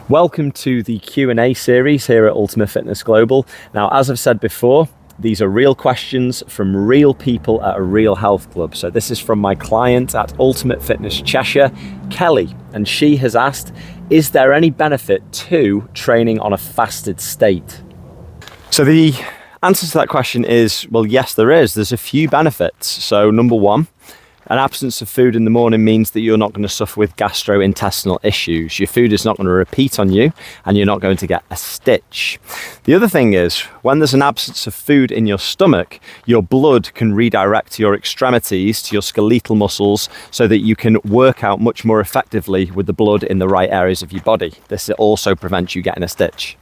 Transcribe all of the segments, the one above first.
Welcome to the Q&A series here at Ultimate Fitness Global. Now, as I've said before, these are real questions from real people at a real health club. So this is from my client at Ultimate Fitness Cheshire, Kelly, and she has asked, is there any benefit to training on a fasted state? So the answer to that question is, well, yes, there is. There's a few benefits. So number one, an absence of food in the morning means that you're not going to suffer with gastrointestinal issues. Your food is not going to repeat on you and you're not going to get a stitch. The other thing is, when there's an absence of food in your stomach, your blood can redirect to your extremities, to your skeletal muscles, so that you can work out much more effectively with the blood in the right areas of your body. This also prevents you getting a stitch.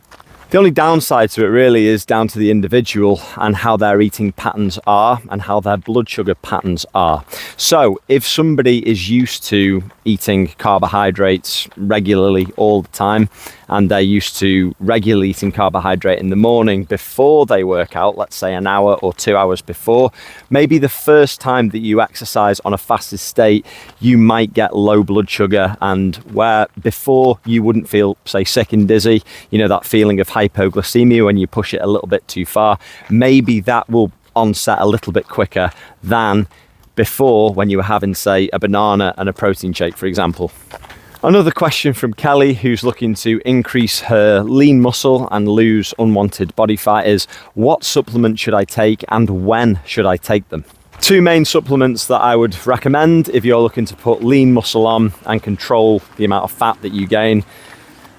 The only downside to it really is down to the individual and how their eating patterns are and how their blood sugar patterns are. So if somebody is used to eating carbohydrates regularly all the time and they're used to regularly eating carbohydrate in the morning before they work out, let's say an hour or 2 hours before, maybe the first time that you exercise on a fasted state, you might get low blood sugar, and where before you wouldn't feel, say, sick and dizzy, you know, that feeling of hypoglycemia when you push it a little bit too far, maybe that will onset a little bit quicker than before when you were having, say, a banana and a protein shake, for example. Another question from Kelly, who's looking to increase her lean muscle and lose unwanted body fat, is what supplement should I take and when should I take them? Two main supplements that I would recommend if you're looking to put lean muscle on and control the amount of fat that you gain.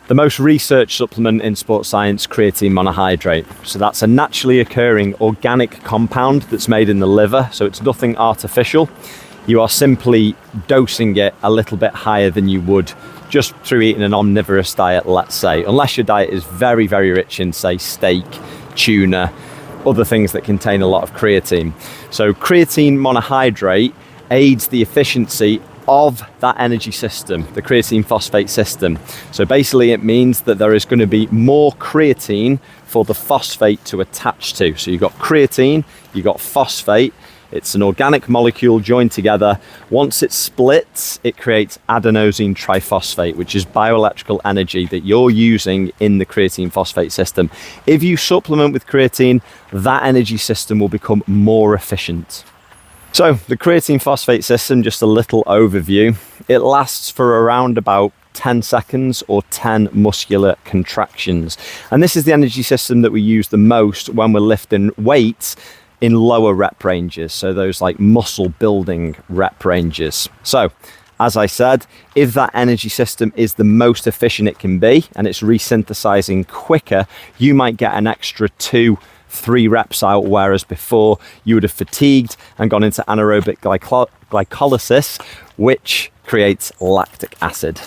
The most researched supplement in sports science, creatine monohydrate. So that's a naturally occurring organic compound that's made in the liver, so it's nothing artificial. You are simply dosing it a little bit higher than you would just through eating an omnivorous diet, let's say, unless your diet is very, very rich in, say, steak, tuna, other things that contain a lot of creatine. So creatine monohydrate aids the efficiency of that energy system, the creatine phosphate system. So basically it means that there is going to be more creatine for the phosphate to attach to. So you've got creatine, you've got phosphate. It's an organic molecule joined together. Once it splits, it creates adenosine triphosphate, which is bioelectrical energy that you're using in the creatine phosphate system. If you supplement with creatine, that energy system will become more efficient. So the creatine phosphate system, just a little overview, it lasts for around about 10 seconds or 10 muscular contractions. And this is the energy system that we use the most when we're lifting weights in lower rep ranges. So those like muscle building rep ranges. So as I said, if that energy system is the most efficient it can be and it's resynthesizing quicker, you might get an extra 2-3 reps out, whereas before you would have fatigued and gone into anaerobic glycolysis, which creates lactic acid.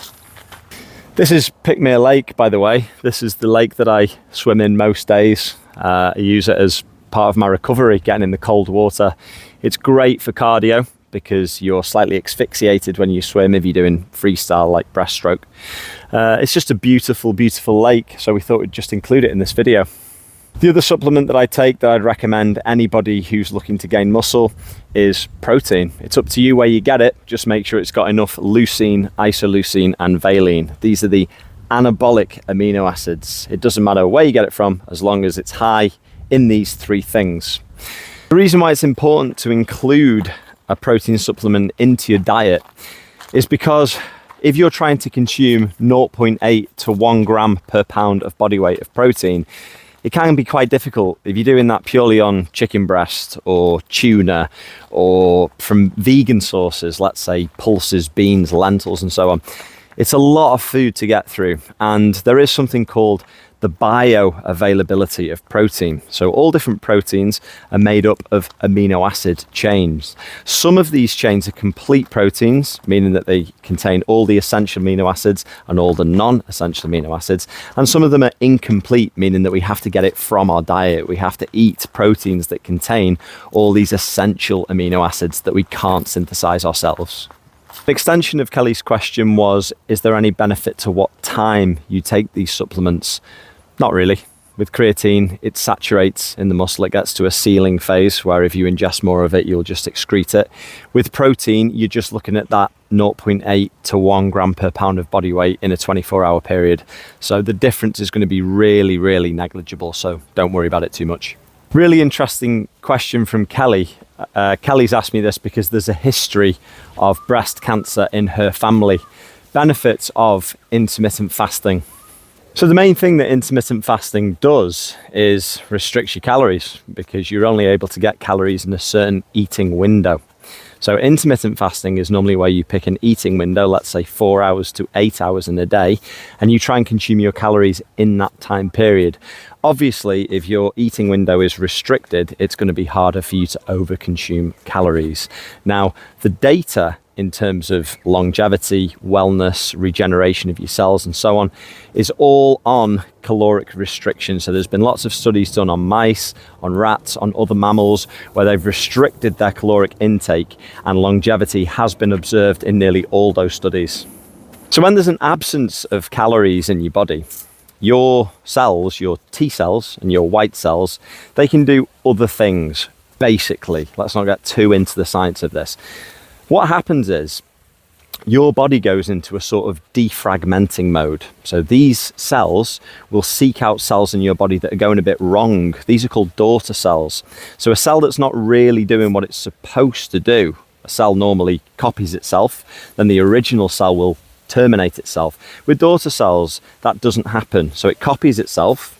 This is Pickmere Lake, by the way. This is the lake that I swim in most days. I use it as part of my recovery, getting in the cold water. It's great for cardio because you're slightly asphyxiated when you swim if you're doing freestyle like breaststroke. It's just a beautiful, beautiful lake, so we thought we'd just include it in this video. The other supplement that I take that I'd recommend anybody who's looking to gain muscle is protein. It's up to you where you get it. Just make sure it's got enough leucine, isoleucine, and valine. These are the anabolic amino acids. It doesn't matter where you get it from as long as it's high in these three things. The reason why it's important to include a protein supplement into your diet is because if you're trying to consume 0.8 to 1 gram per pound of body weight of protein, it can be quite difficult if you're doing that purely on chicken breast or tuna or from vegan sources, let's say pulses, beans, lentils, and so on. It's a lot of food to get through, and there is something called the bioavailability of protein. So all different proteins are made up of amino acid chains. Some of these chains are complete proteins, meaning that they contain all the essential amino acids and all the non-essential amino acids. And some of them are incomplete, meaning that we have to get it from our diet. We have to eat proteins that contain all these essential amino acids that we can't synthesize ourselves. An extension of Kelly's question was, is there any benefit to what time you take these supplements? Not really. with creatine, it saturates in the muscle. It gets to a ceiling phase where if you ingest more of it, you'll just excrete it. With protein, you're just looking at that 0.8 to 1 gram per pound of body weight in a 24-hour period. So the difference is going to be really, really negligible. So don't worry about it too much. Really interesting question from Kelly. Kelly's asked me this because there's a history of breast cancer in her family. Benefits of intermittent fasting. So the main thing that intermittent fasting does is restricts your calories, because you're only able to get calories in a certain eating window. So intermittent fasting is normally where you pick an eating window, let's say 4 hours to 8 hours in a day, and you try and consume your calories in that time period. Obviously, if your eating window is restricted, it's going to be harder for you to overconsume calories. Now, the data in terms of longevity, wellness, regeneration of your cells and so on is all on caloric restriction. So there's been lots of studies done on mice, on rats, on other mammals where they've restricted their caloric intake, and longevity has been observed in nearly all those studies. So when there's an absence of calories in your body, your cells, your T cells and your white cells, they can do other things, basically. Let's not get too into the science of this. What happens is your body goes into a sort of defragmenting mode. So these cells will seek out cells in your body that are going a bit wrong. These are called daughter cells. So a cell that's not really doing what it's supposed to do, a cell normally copies itself, then the original cell will terminate itself. With daughter cells, that doesn't happen. So it copies itself,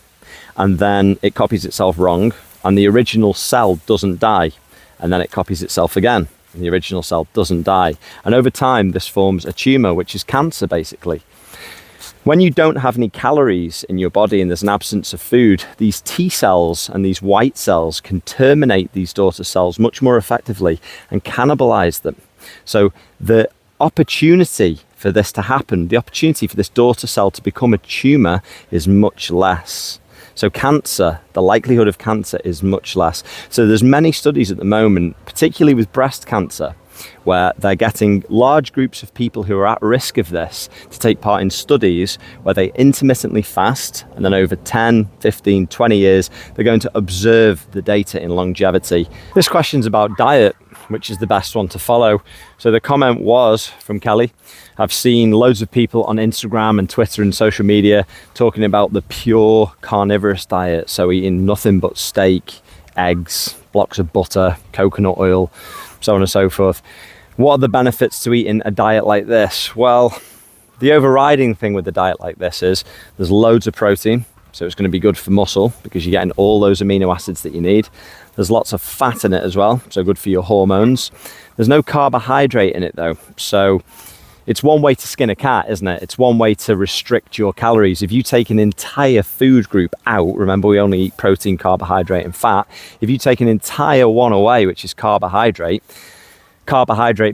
and then it copies itself wrong, and the original cell doesn't die, and then it copies itself again. And the original cell doesn't die. And over time, this forms a tumor, which is cancer, basically. When you don't have any calories in your body and there's an absence of food, these T cells and these white cells can terminate these daughter cells much more effectively and cannibalize them. So the opportunity for this to happen, the opportunity for this daughter cell to become a tumor is much less. So cancer, the likelihood of cancer is much less. So there's many studies at the moment, particularly with breast cancer, where they're getting large groups of people who are at risk of this to take part in studies where they intermittently fast, and then over 10, 15, 20 years, they're going to observe the data in longevity. This question's about diet, which is the best one to follow. So the comment was from Kelly, I've seen loads of people on Instagram and Twitter and social media talking about the pure carnivorous diet. So eating nothing but steak, eggs, blocks of butter, coconut oil, so on and so forth. What are the benefits to eating a diet like this? Well, the overriding thing with a diet like this is there's loads of protein. So it's going to be good for muscle because you're getting all those amino acids that you need. There's lots of fat in it as well, so good for your hormones. There's no carbohydrate in it though. So it's one way to skin a cat, isn't it? It's one way to restrict your calories. If you take an entire food group out, remember we only eat protein, carbohydrate and fat. If you take an entire one away, which is carbohydrate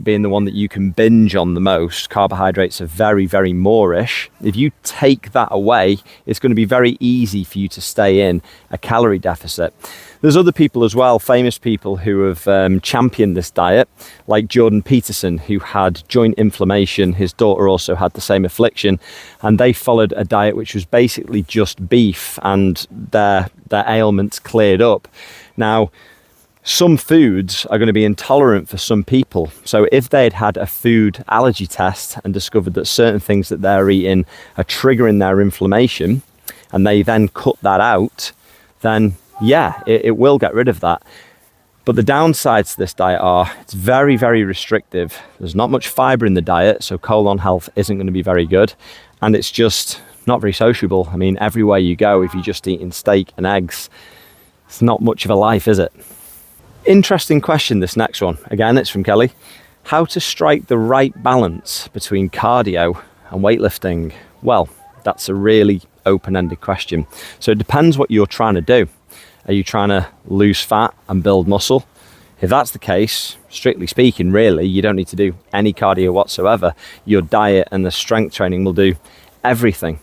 being the one that you can binge on the most, carbohydrates are very, very moreish. If you take that away, it's going to be very easy for you to stay in a calorie deficit. There's other people as well, famous people who have championed this diet, like Jordan Peterson, who had joint inflammation. His daughter also had the same affliction, and they followed a diet which was basically just beef, and their ailments cleared up. Now, some foods are going to be intolerant for some people. So if they'd had a food allergy test and discovered that certain things that they're eating are triggering their inflammation, and they then cut that out, then yeah, it will get rid of that. But the downsides to this diet are it's very, very restrictive. There's not much fiber in the diet, so colon health isn't going to be very good. And it's just not very sociable. I mean, everywhere you go, if you're just eating steak and eggs, it's not much of a life, is it? Interesting question, this next one. Again, it's from Kelly. How to strike the right balance between cardio and weightlifting? Well, that's a really open-ended question. So it depends what you're trying to do. Are you trying to lose fat and build muscle? If that's the case, strictly speaking, really, you don't need to do any cardio whatsoever. Your diet and the strength training will do everything.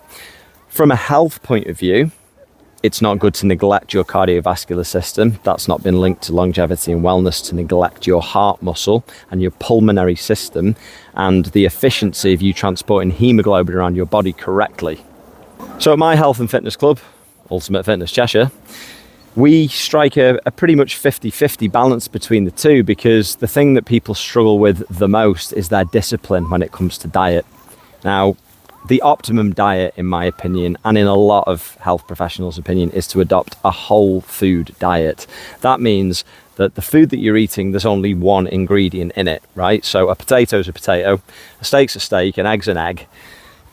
From a health point of view, it's not good to neglect your cardiovascular system. That's not been linked to longevity and wellness, to neglect your heart muscle and your pulmonary system and the efficiency of you transporting hemoglobin around your body correctly. So at my health and fitness club, Ultimate Fitness Cheshire, we strike a pretty much 50-50 balance between the two, because the thing that people struggle with the most is their discipline when it comes to diet. Now, the optimum diet, in my opinion, and in a lot of health professionals' opinion, is to adopt a whole food diet. That means that the food that you're eating, there's only one ingredient in it, right? So a potato's a potato, a steak's a steak, an egg's an egg,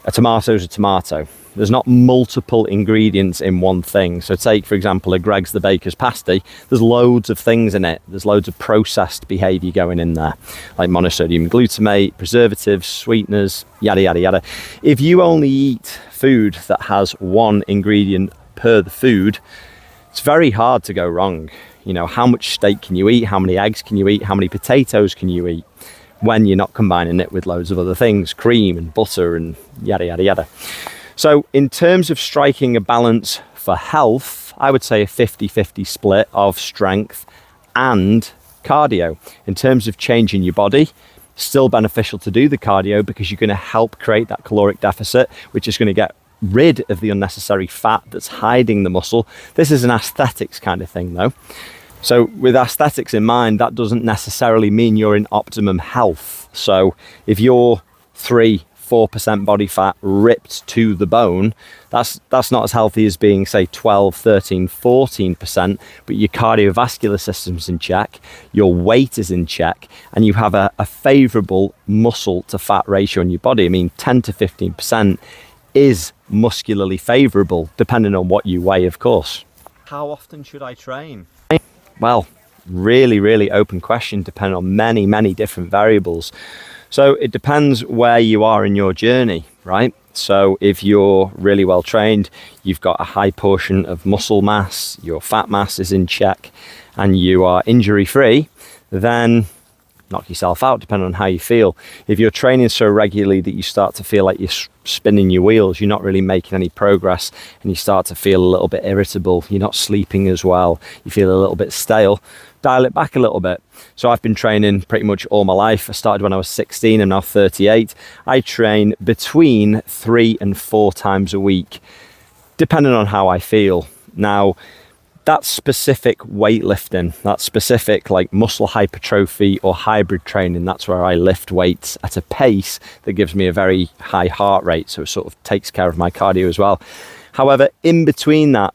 a tomato's a tomato. There's not multiple ingredients in one thing. So take, for example, a Greg's the Baker's pasty. There's loads of things in it. There's loads of processed behavior going in there, like monosodium glutamate, preservatives, sweeteners, yada, yada, yada. If you only eat food that has one ingredient per the food, it's very hard to go wrong. You know, how much steak can you eat? How many eggs can you eat? How many potatoes can you eat when you're not combining it with loads of other things, cream and butter and yada, yada, yada. So in terms of striking a balance for health, I would say a 50-50 split of strength and cardio. In terms of changing your body, still beneficial to do the cardio, because you're going to help create that caloric deficit, which is going to get rid of the unnecessary fat that's hiding the muscle. This is an aesthetics kind of thing though. So with aesthetics in mind, that doesn't necessarily mean you're in optimum health. So if you're 3-4% body fat ripped to the bone, that's not as healthy as being, say, 12, 13, 14%, but your cardiovascular system's in check, your weight is in check, and you have a favorable muscle to fat ratio in your body. I mean, 10 to 15% is muscularly favorable, depending on what you weigh, of course. How often should I train? Well, really open question, depending on many different variables. So it depends where you are in your journey, right? So if you're really well trained, you've got a high portion of muscle mass, your fat mass is in check, and you are injury free, then knock yourself out, depending on how you feel. If you're training so regularly that you start to feel like you're spinning your wheels, you're not really making any progress, and you start to feel a little bit irritable, you're not sleeping as well, you feel a little bit stale, dial it back a little bit. So I've been training pretty much all my life. I started when I was 16, I'm now 38. I train between 3 and 4 times a week, depending on how I feel. Now, that's specific weightlifting, that's specific like muscle hypertrophy or hybrid training. That's where I lift weights at a pace that gives me a very high heart rate, so it sort of takes care of my cardio as well. However, in between that,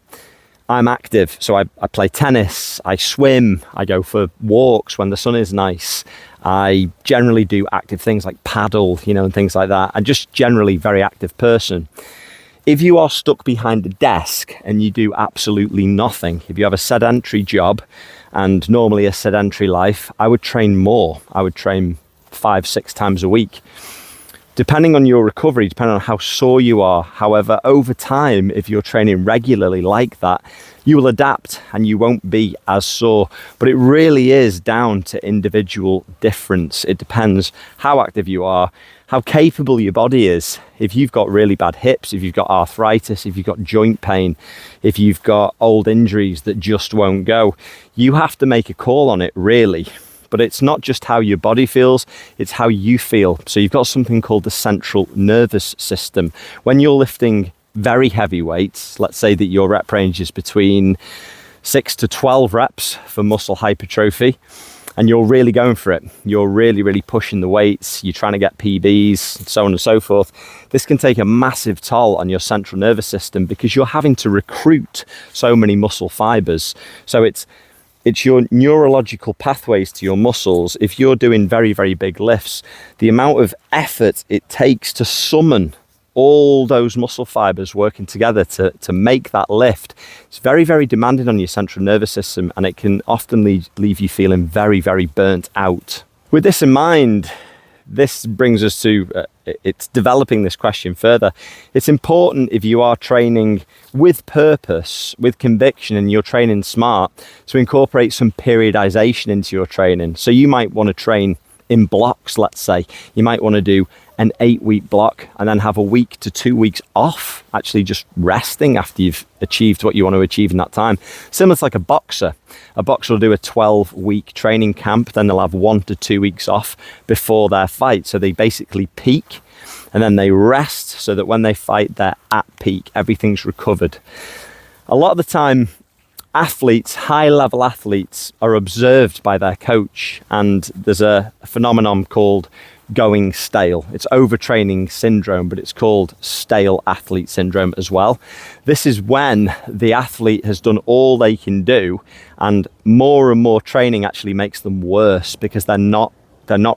I'm active. So I play tennis, I swim, I go for walks when the sun is nice. I generally do active things like paddle, you know, and things like that. I'm just generally a very active person. If you are stuck behind a desk and you do absolutely nothing, if you have a sedentary job and normally a sedentary life, I would train more. I would train 5-6 times a week, depending on your recovery, depending on how sore you are. However, over time, if you're training regularly like that, you will adapt and you won't be as sore. But it really is down to individual difference. It depends how active you are, how capable your body is. If you've got really bad hips, if you've got arthritis, if you've got joint pain, if you've got old injuries that just won't go, you have to make a call on it, really. But it's not just how your body feels, it's how you feel. So you've got something called the central nervous system. When you're lifting very heavy weights, let's say that your rep range is between 6 to 12 reps for muscle hypertrophy, and you're really going for it, you're really pushing the weights, you're trying to get PBs, so on and so forth, this can take a massive toll on your central nervous system, because you're having to recruit so many muscle fibers. So it's your neurological pathways to your muscles. If you're doing very big lifts, the amount of effort it takes to summon all those muscle fibers working together to make that lift, it's very demanding on your central nervous system, and it can often leave you feeling very burnt out. With this in mind, this brings us to it's developing this question further. It's important, if you are training with purpose, with conviction, and you're training smart, to incorporate some periodization into your training. So you might want to train in blocks. Let's say you might want to do an 8-week block and then have a week to 2 weeks off, actually just resting after you've achieved what you want to achieve in that time. Similar to like a boxer. A boxer will do a 12-week training camp, then they'll have 1 to 2 weeks off before their fight. So they basically peak and then they rest, so that when they fight, they're at peak, everything's recovered. A lot of the time, athletes, high-level athletes, are observed by their coach, and there's a phenomenon called going stale. It's overtraining syndrome, but it's called stale athlete syndrome as well. This is when the athlete has done all they can do, and more training actually makes them worse because they're not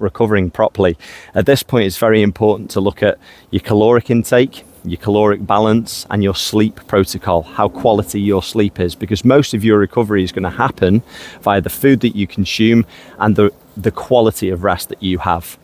recovering properly. At this point, it's very important to look at your caloric intake, your caloric balance, and your sleep protocol, how quality your sleep is, because most of your recovery is going to happen via the food that you consume and the quality of rest that you have.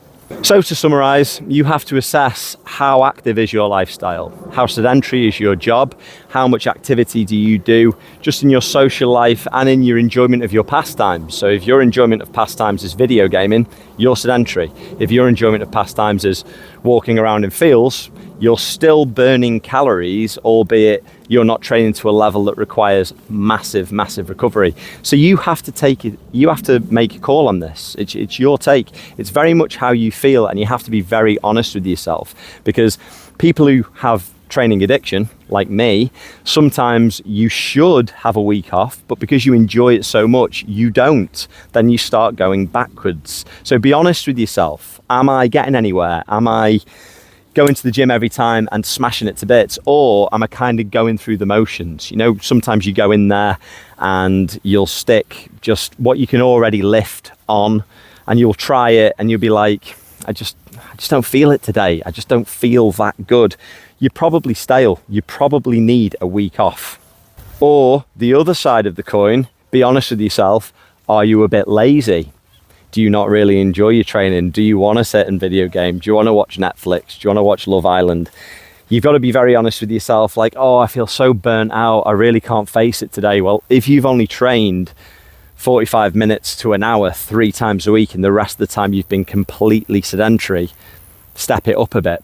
So to summarize, you have to assess how active is your lifestyle, how sedentary is your job, how much activity do you do just in your social life and in your enjoyment of your pastimes. So if your enjoyment of pastimes is video gaming, you're sedentary. If your enjoyment of pastimes is walking around in fields, you're still burning calories, albeit you're not training to a level that requires massive recovery. So you have to make a call on this. It's your take. It's very much how you feel, and you have to be very honest with yourself, because people who have training addiction, like me, sometimes you should have a week off, but because you enjoy it so much, you don't. Then you start going backwards. So be honest with yourself. Am I getting anywhere? Am I going to the gym every time and smashing it to bits, or am I kind of going through the motions? You know, sometimes you go in there and you'll stick just what you can already lift on, and you'll try it and you'll be like, I just don't feel it today. I just don't feel that good. You're probably stale. You probably need a week off. Or the other side of the coin, be honest with yourself. Are you a bit lazy? Do you not really enjoy your training? Do you want to sit and video game? Do you want to watch Netflix? Do you want to watch Love Island? You've got to be very honest with yourself, like, oh, I feel so burnt out. I really can't face it today. Well, if you've only trained 45 minutes to an hour 3 times a week, and the rest of the time you've been completely sedentary, step it up a bit.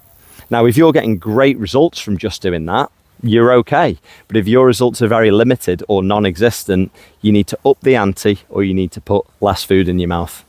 Now, if you're getting great results from just doing that, you're okay. But if your results are very limited or non-existent, you need to up the ante, or you need to put less food in your mouth.